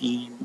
3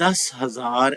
10,000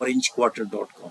orangequarter.com।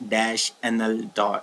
-nl.nl।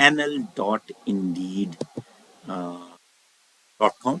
nl.indeed.com,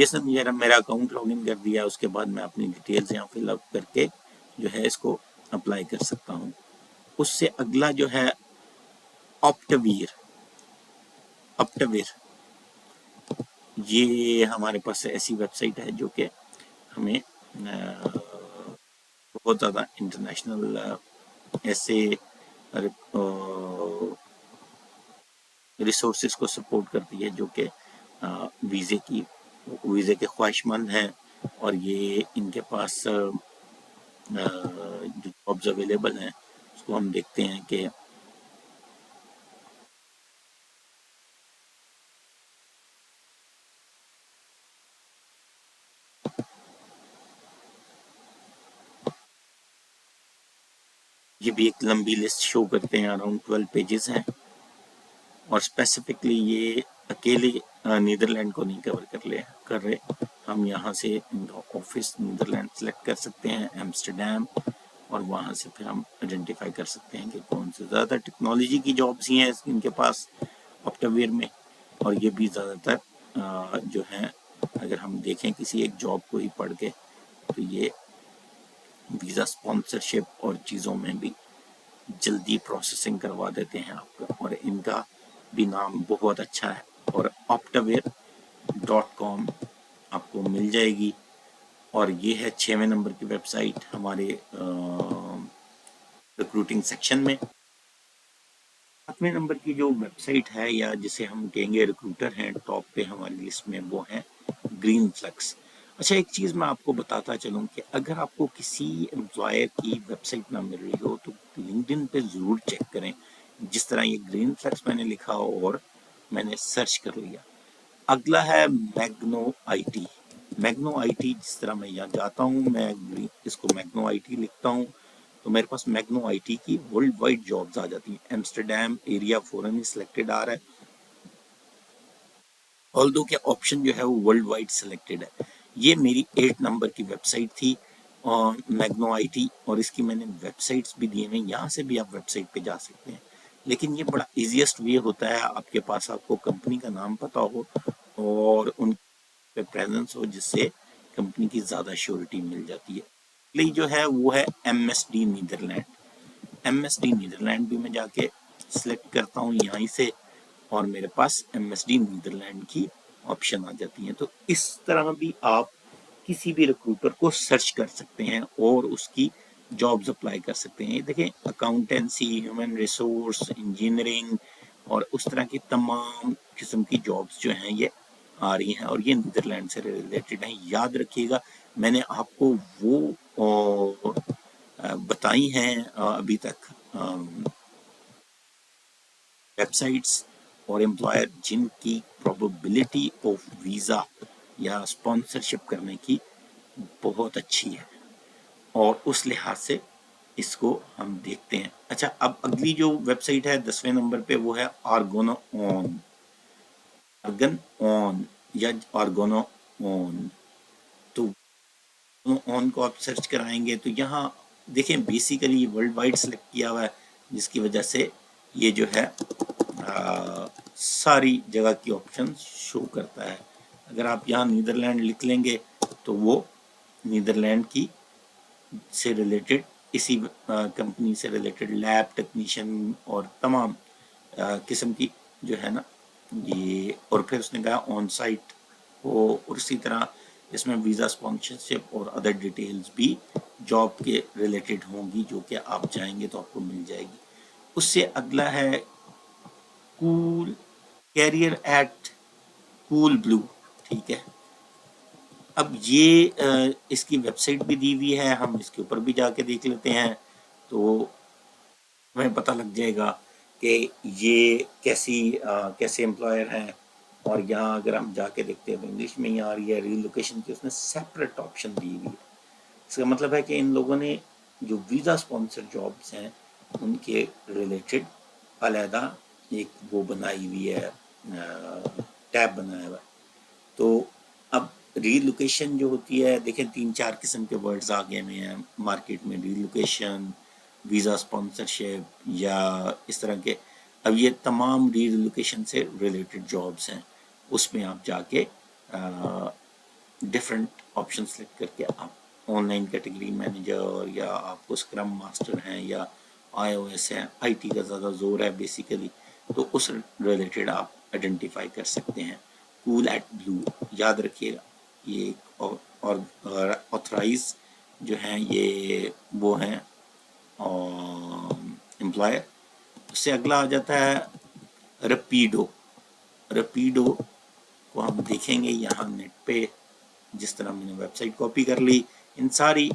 یہ سب میرا account log in کر دیا، اس کے بعد میں اپنی ڈیٹیلز یہاں فل اپ کر کے جو ہے اس کو اپلائی کر سکتا ہوں۔ اس سے اگلا جو ہے آپٹاویر، یہ ہمارے پاس ایسی ویب سائٹ ہے جو کہ ہمیں بہت زیادہ انٹرنیشنل ایسے ریسورسز کو سپورٹ کرتی ہے جو کہ ویزے کے خواہش مند ہیں، اور یہ ان کے پاس جو جابز اویلیبل ہیں اس کو ہم دیکھتے ہیں کہ یہ بھی ایک لمبی لسٹ شو کرتے ہیں، اراؤنڈ 12 پیجز ہیں، اور اسپیسیفکلی یہ اکیلے نیدرلینڈ کو نہیں کر رہے۔ ہم یہاں سے ان کا آفس نیدرلینڈ سلیکٹ کر سکتے ہیں، ایمسٹرڈیم، اور وہاں سے پھر ہم آئیڈینٹیفائی کر سکتے ہیں کہ کون سے زیادہ ٹیکنالوجی کی جابس ہی ہیں ان کے پاس آپٹاویر میں، اور یہ بھی زیادہ تر جو ہیں اگر ہم دیکھیں کسی ایک جاب کو ہی پڑھ کے تو یہ ویزا اسپانسرشپ اور چیزوں میں بھی جلدی پروسیسنگ کروا دیتے ہیں آپ کا، اور ان کا بھی نام بہت اچھا ہے، اور optavir.com آپ کو مل جائے گی، اور یہ ہے 6ویں نمبر کی ویب سائٹ ہمارے ریکروٹنگ سیکشن میں۔ 7ویں نمبر کی جو ویب سائٹ ہے، یا جسے ہم کہیں گے ریکروٹر ہیں ٹاپ پہ ہماری لسٹ میں، وہ ہے گرین فلیکس۔ اچھا، ایک چیز میں آپ کو بتاتا چلوں کہ اگر آپ کو کسی امپلائر کی ویب سائٹ نہ مل رہی ہو تو لنکڈن پہ ضرور چیک کریں، جس طرح یہ گرین فلیکس میں نے لکھا اور میں نے سرچ کر لیا۔ اگلا ہے میگنو آئی ٹی۔ میگنو آئی ٹی، جس طرح میں یہاں جاتا ہوں، میں اس کو میگنو آئی ٹی لکھتا ہوں تو میرے پاس میگنو آئی ٹی کی ورلڈ وائڈ جابز آ جاتی ہیں۔ ایمسٹرڈیم ایریا فورن ہی سلیکٹڈ آ رہا ہے، آلدو کہ آپشن جو ہے وہ ورلڈ وائڈ سلیکٹڈ ہے۔ یہ میری 8 نمبر کی ویب سائٹ تھی میگنو آئی ٹی، اور اس کی میں نے ویب سائٹس بھی دیے ہیں، یہاں سے بھی آپ ویب سائٹ پہ جا سکتے ہیں، لیکن یہ بڑا ایزیسٹ وے ہوتا ہے آپ کے پاس آپ کو کمپنی کا نام پتا ہو اور ان پہ پریزنس ہو، جس سے کمپنی کی زیادہ شیورٹی مل جاتی ہے۔ اگلی جو ہے وہ ہے M S D Netherland. M S D Netherland بھی میں جا کے سلیکٹ کرتا ہوں یہیں سے، اور میرے پاس ایم ایس ڈی نیدرلینڈ کی آپشن آ جاتی ہیں۔ تو اس طرح بھی آپ کسی بھی ریکروٹر کو سرچ کر سکتے ہیں اور اس کی جابز اپلائی کر سکتے ہیں۔ دیکھیں، اکاؤنٹنسی، ہیومن ریسورس، انجینئرنگ اور اس طرح کی تمام قسم کی جابز جو ہیں یہ آ رہی ہیں، اور یہ نیدرلینڈ سے ریلیٹڈ ہیں۔ یاد رکھیے گا، میں نے آپ کو وہ بتائی ہیں ابھی تک ویب سائٹس اور امپلائر جن کی پروبیبلٹی آف ویزا یا اسپانسرشپ کرنے کی بہت اچھی ہے، اور اس لحاظ سے اس کو ہم دیکھتے ہیں۔ اچھا، اب اگلی جو ویب سائٹ ہے 10ویں نمبر پہ، وہ ہے آرگونو آن یا آرگونو اون۔ تو آن کو آپ سرچ کرائیں گے تو یہاں دیکھیں بیسیکلی ورلڈ وائڈ سلیکٹ کیا ہوا ہے، جس کی وجہ سے یہ جو ہے ساری جگہ کی آپشن شو کرتا ہے۔ اگر آپ یہاں نیدرلینڈ لکھ لیں گے تو وہ نیدرلینڈ کی سے ریلیٹڈ، اسی کمپنی سے ریلیٹڈ لیب ٹیکنیشین اور تمام قسم کی جو ہے نا یہ، اور پھر اس نے کہا آن سائٹ ہو، اور اسی طرح اس میں ویزا اسپانسرشپ اور ادر ڈیٹیلز بھی جاب کے ریلیٹڈ ہوں گی، جو کہ آپ جائیں گے تو آپ کو مل جائے گی۔ اس سے اگلا ہے کول کیریئر ایٹ کول بلو، ٹھیک ہے۔ اب یہ اس کی ویب سائٹ بھی دی ہوئی ہے، ہم اس کے اوپر بھی جا کے دیکھ لیتے ہیں تو ہمیں پتہ لگ جائے گا کہ یہ کیسے امپلائر ہیں۔ اور یہاں اگر ہم جا کے دیکھتے ہیں تو انگلش میں ہی آ رہی ہے، ری لوکیشن کی اس نے سیپریٹ آپشن دی ہوئی ہے۔ اس کا مطلب ہے کہ ان لوگوں نے جو ویزا اسپانسر جابس ہیں ان کے ریلیٹڈ علیحدہ ایک وہ بنائی ہوئی ہے، ٹیب بنایا ہوا ہے۔ تو اب ری لوکیشن جو ہوتی ہے، دیکھیں 3-4 قسم کے ورڈز آ گئے ہوئے ہیں مارکیٹ میں، ری لوکیشن، ویزا اسپانسرشپ یا اس طرح کے۔ اب یہ تمام ری لوکیشن سے ریلیٹڈ جابس ہیں، اس میں آپ جا کے ڈفرینٹ آپشن سلیکٹ کر کے آپ آن لائن کیٹیگری مینیجر، یا آپ کو اسکرم ماسٹر ہیں، یا آئی او ایس ہے، آئی ٹی کا زیادہ زور ہے بیسیکلی، تو اس ریلیٹڈ آپ آئیڈینٹیفائی کر سکتے ہیں۔ کول ایٹ بلو یاد رکھیے گا، یہ ایک اور آتھرائز جو ہیں یہ وہ ہیں امپلائر۔ اس سے اگلا آ جاتا ہے رپیڈو۔ رپیڈو کو ہم دیکھیں گے یہاں نیٹ پہ، جس طرح میں نے ویب سائٹ کاپی کر لی، ان ساری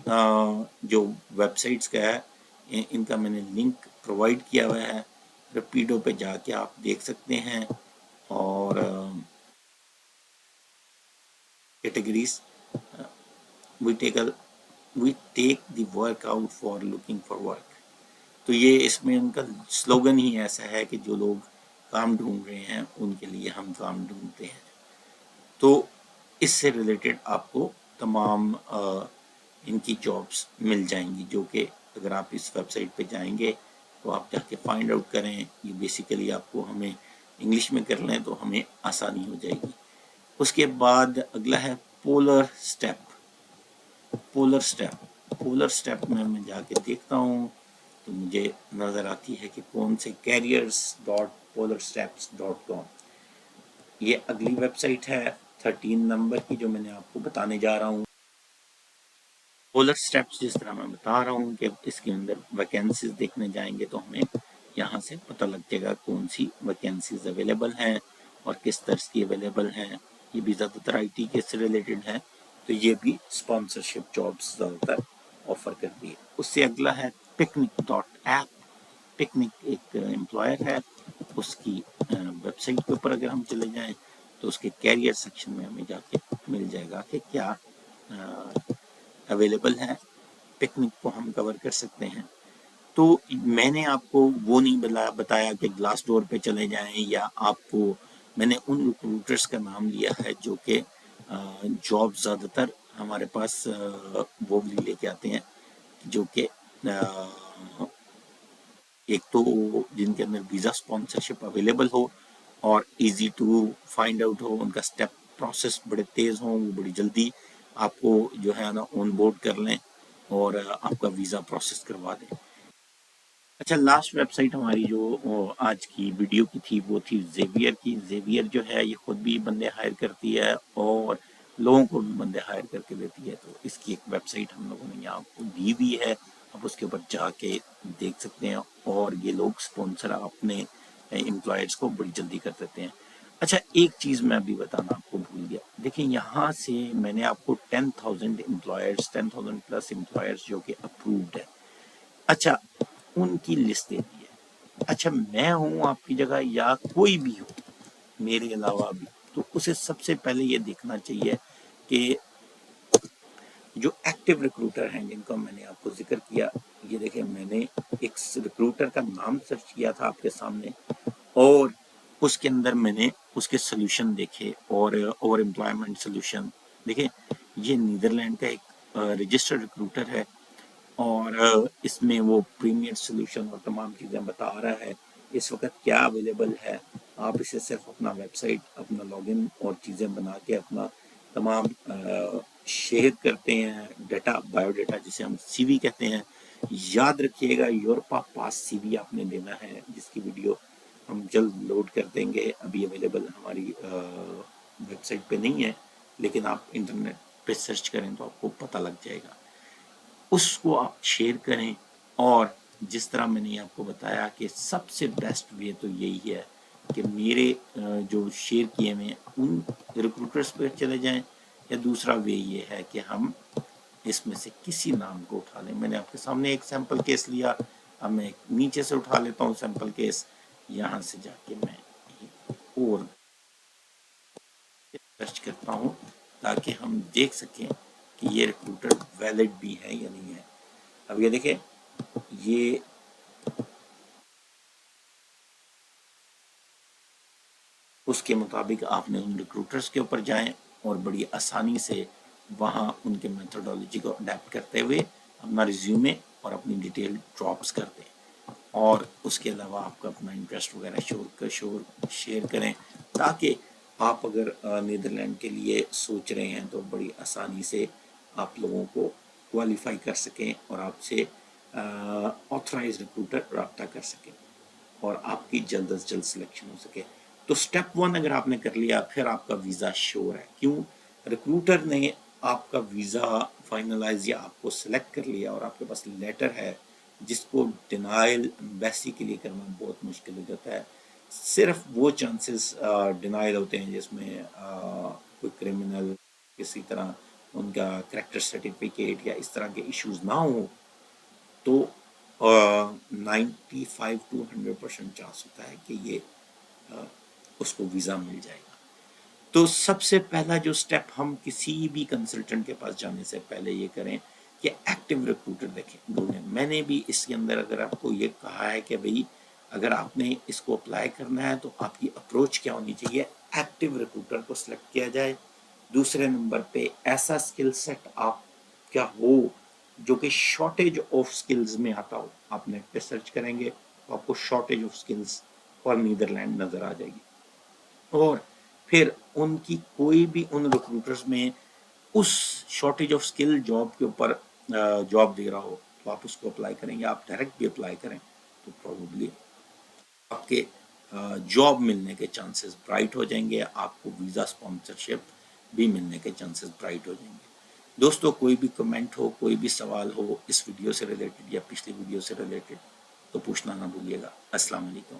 جو ویب سائٹس کا ہے ان کا میں نے لنک پرووائڈ کیا ہوا ہے۔ رپیڈو پہ جا کے آپ دیکھ سکتے ہیں، اور categories we take the work out for looking for work. تو یہ اس میں ان کا سلوگن ہی ایسا ہے کہ جو لوگ کام ڈھونڈ رہے ہیں ان کے لیے ہم کام ڈھونڈتے ہیں۔ تو اس سے ریلیٹڈ آپ کو تمام ان کی جابس مل جائیں گی، جو کہ اگر آپ اس ویب سائٹ پہ جائیں گے تو آپ جا کے فائنڈ آؤٹ کریں۔ یہ بیسیکلی آپ کو ہمیں انگلش میں کر لیں تو ہمیں آسانی ہو جائے گی۔ اس کے بعد اگلا ہے پولر سٹیپ۔ پولر سٹیپ میں جا کے دیکھتا ہوں تو مجھے نظر آتی ہے کہ کون سے careers.polarsteps.com، یہ اگلی ویب سائٹ ہے 13 نمبر کی جو میں نے آپ کو بتانے جا رہا ہوں۔ پولر سٹیپس جس طرح میں بتا رہا ہوں کہ اس کے اندر ویکینسیز دیکھنے جائیں گے تو ہمیں یہاں سے پتہ لگ جائے گا کون سی ویکینسیز اویلیبل ہیں اور کس طرح کی اویلیبل ہیں۔ یہ بھی زیادہ تر آئی ٹی کے سے ریلیٹڈ ہیں، تو یہ بھی اسپانسرشپ جابس زیادہ تر آفر کرتی ہے۔ اس سے اگلا ہے picnic.app۔ پکنک ایک امپلائر ہے، اس کی ویب سائٹ کے اوپر اگر ہم چلے جائیں تو اس کے کیریئر سیکشن میں ہمیں جا کے مل جائے گا کہ کیا اویلیبل ہے۔ پکنک کو ہم کور کر سکتے ہیں۔ تو میں نے آپ کو وہ نہیں بتایا کہ گلاس ڈور پہ چلے جائیں، یا آپ کو میں نے ان ریکروٹرز کا نام لیا ہے جو کہ جاب زیادہ تر ہمارے پاس وہ بھی لے کے آتے ہیں، جو کہ ایک تو جن کے اندر ویزا اسپانسرشپ اویلیبل ہو اور ایزی ٹو فائنڈ آؤٹ ہو، ان کا اسٹیپ پروسیس بڑے تیز ہوں، وہ بڑی جلدی آپ کو جو ہے نا آن بورڈ کر لیں اور آپ کا ویزا پروسیس کروا دیں۔ اچھا، لاسٹ ویب سائٹ ہماری جو آج کی ویڈیو کی تھی وہ تھی زیویئر کی۔ زیویئر جو ہے یہ خود بھی بندے ہائر کرتی ہے اور لوگوں کو بھی بندے ہائر کر کے دیتی ہے، تو اس کی ایک ویب سائٹ ہم لوگوں نے یہاں کو دی ہوئی ہے، آپ اس کے اوپر جا کے دیکھ سکتے ہیں، اور یہ لوگ سپانسر اپنے امپلائرز کو بڑی جلدی کر دیتے ہیں۔ اچھا، ایک چیز میں ابھی بتانا آپ کو بھول گیا، دیکھیں یہاں سے میں نے آپ کو 10,000 امپلائرز، 10,000 پلس امپلائرز جو کہ اپرووڈ ہے، اچھا ان کی لسٹ دے دی ہے۔ اچھا، میں ہوں آپ کی جگہ یا کوئی بھی ہو میرے علاوہ بھی، تو اسے سب سے پہلے یہ دیکھنا چاہیے کہ جو ایکٹیو ریکروٹر ہیں جن کا میں نے آپ کو ذکر کیا، یہ دیکھیں میں نے ایک ریکروٹر کا نام سرچ کیا تھا آپ کے سامنے، اور اس کے اندر میں نے اس کے سلوشن دیکھے، اور اوور امپلائمنٹ سلوشن دیکھیں، یہ نیدرلینڈ کا ایک رجسٹرڈ ریکروٹر ہے، اور اس میں وہ پریمیئر سلوشن اور تمام چیزیں بتا رہا ہے اس وقت کیا اویلیبل ہے۔ آپ اسے صرف اپنا ویب سائٹ، اپنا لاگ ان اور چیزیں بنا کے اپنا تمام شیئر کرتے ہیں ڈیٹا، بایو ڈیٹا جسے ہم سی وی کہتے ہیں۔ یاد رکھیے گا یورپا پاس سی وی آپ نے دینا ہے، جس کی ویڈیو ہم جلد لوڈ کر دیں گے، ابھی اویلیبل ہماری ویب سائٹ پہ نہیں ہے، لیکن آپ انٹرنیٹ پہ سرچ کریں تو آپ کو پتہ لگ جائے گا۔ اس کو آپ شیئر کریں، اور جس طرح میں نے آپ کو بتایا کہ سب سے بیسٹ وے تو یہی ہے کہ میرے جو شیئر کیے ہوئے ان ریکروٹرز پہ چلے جائیں، یا دوسرا وے یہ ہے کہ ہم اس میں سے کسی نام کو اٹھا لیں۔ میں نے آپ کے سامنے ایک سیمپل کیس لیا، اب میں نیچے سے اٹھا لیتا ہوں سیمپل کیس، یہاں سے جا کے میں اور سرچ کرتا ہوں تاکہ ہم دیکھ سکیں کہ یہ ریکروٹر ویلڈ بھی ہے یا نہیں ہے۔ اب یہ دیکھیں، یہ اس کے مطابق آپ نے ان ریکروٹرز کے اوپر جائیں اور بڑی آسانی سے وہاں ان کے میتھڈالوجی کو اڈیپٹ کرتے ہوئے اپنا ریزیومے اور اپنی ڈیٹیل ڈراپس کر دیں، اور اس کے علاوہ آپ کا اپنا انٹرسٹ وغیرہ شیئر کریں، تاکہ آپ اگر نیدرلینڈ کے لیے سوچ رہے ہیں تو بڑی آسانی سے آپ لوگوں کو کوالیفائی کر سکیں اور آپ سے آتھرائز ریکروٹر رابطہ کر سکیں اور آپ کی جلد از جلد سلیکشن ہو سکے. تو سٹیپ 1 اگر آپ نے کر لیا پھر آپ کا ویزا شور ہے. کیوں؟ ریکروٹر نے آپ کا ویزا فائنلائز یا آپ کو سلیکٹ کر لیا اور آپ کے پاس لیٹر ہے جس کو ڈینائل ایمبیسی کے لیے کرنا بہت مشکل ہو جاتا ہے. صرف وہ چانسز ڈینائل ہوتے ہیں جس میں کوئی کرمنل کسی طرح ان کا کریکٹر سرٹیفکیٹ یا اس طرح کے ایشوز نہ ہوں تو 95 to 100% چانس ہوتا ہے کہ یہ اس کو ویزا مل جائے گا. تو سب سے پہلا جو سٹیپ ہم کسی بھی کنسلٹنٹ کے پاس جانے سے پہلے یہ کریں کہ ایکٹیو ریکروٹر دیکھیں ڈھونڈیں. میں نے بھی اس کے اندر اگر آپ کو یہ کہا ہے کہ بھئی اگر آپ نے اس کو اپلائی کرنا ہے تو آپ کی اپروچ کیا ہونی چاہیے، ایکٹیو ریکروٹر کو سلیکٹ کیا جائے. دوسرے نمبر پہ ایسا سکل سیٹ آپ کیا ہو جو کہ شارٹیج آف سکلز میں آتا ہو. آپ نیٹ پہ سرچ کریں گے تو آپ کو shortage of skills for Netherland نظر آ جائے گی. اور پھر ان کی کوئی بھی ان ریکروٹرز میں اس شارٹیج آف سکل جاب کے اوپر جاب دے رہا ہو تو آپ اس کو اپلائی کریں گے. آپ ڈائریکٹ بھی اپلائی کریں تو پروبیبلی آپ کے جاب ملنے کے چانسز برائٹ ہو جائیں گے. آپ کو ویزا اسپانسرشپ بھی ملنے کے چانسز برائٹ ہو جائیں گے. دوستو کوئی بھی کمنٹ ہو، کوئی بھی سوال ہو اس ویڈیو سے ریلیٹڈ یا پچھلی ویڈیو سے ریلیٹڈ تو پوچھنا نہ بھولیے گا. السلام علیکم.